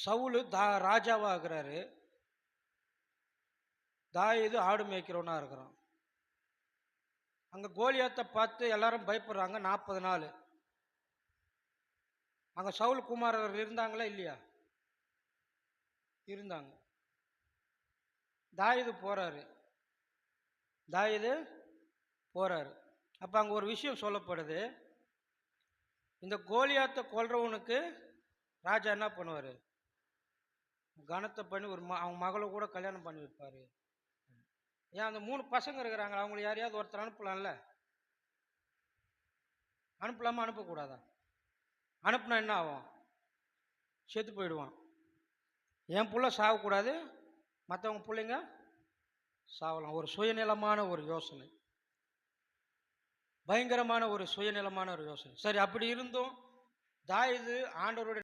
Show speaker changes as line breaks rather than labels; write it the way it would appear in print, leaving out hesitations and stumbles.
சவுலு ராஜாவாகிறாரு. தாவீது ஆடு மேய்க்கிறவனா இருக்கிறான். அங்க கோலியாத்தை பார்த்து எல்லாரும் பயப்படுறாங்க. 40 நாள் அங்க சவுல் குமாரர் இருந்தாங்களா இல்லையா? இருந்தாங்க. தாவீது போறாரு. தாவீது போறாரு. அப்ப அங்க ஒரு விஷயம் சொல்லப்படுது. இந்த கோலியாத்தை கொல்றவனுக்கு ராஜா என்ன பண்ணுவாரு? கனத்தை பண்ணி அவங்க மகளை கூட கல்யாணம் பண்ணி வைப்பாரு. ஏன் அந்த 3 பசங்க இருக்கிறாங்க, அவங்களை யாரையாவது ஒருத்தர் அனுப்பலாம்ல? அனுப்பலாமா அனுப்பக்கூடாதா? அனுப்புனா என்ன ஆகும்? செத்து போயிடுவான். என் புள்ள சாகக்கூடாது, மற்றவங்க பிள்ளைங்க சாவலாம். ஒரு சுயநலமான ஒரு யோசனை, பயங்கரமான ஒரு சுயநலமான ஒரு யோசனை. சரி, அப்படி இருந்தும் தாவீது ஆண்டவருடைய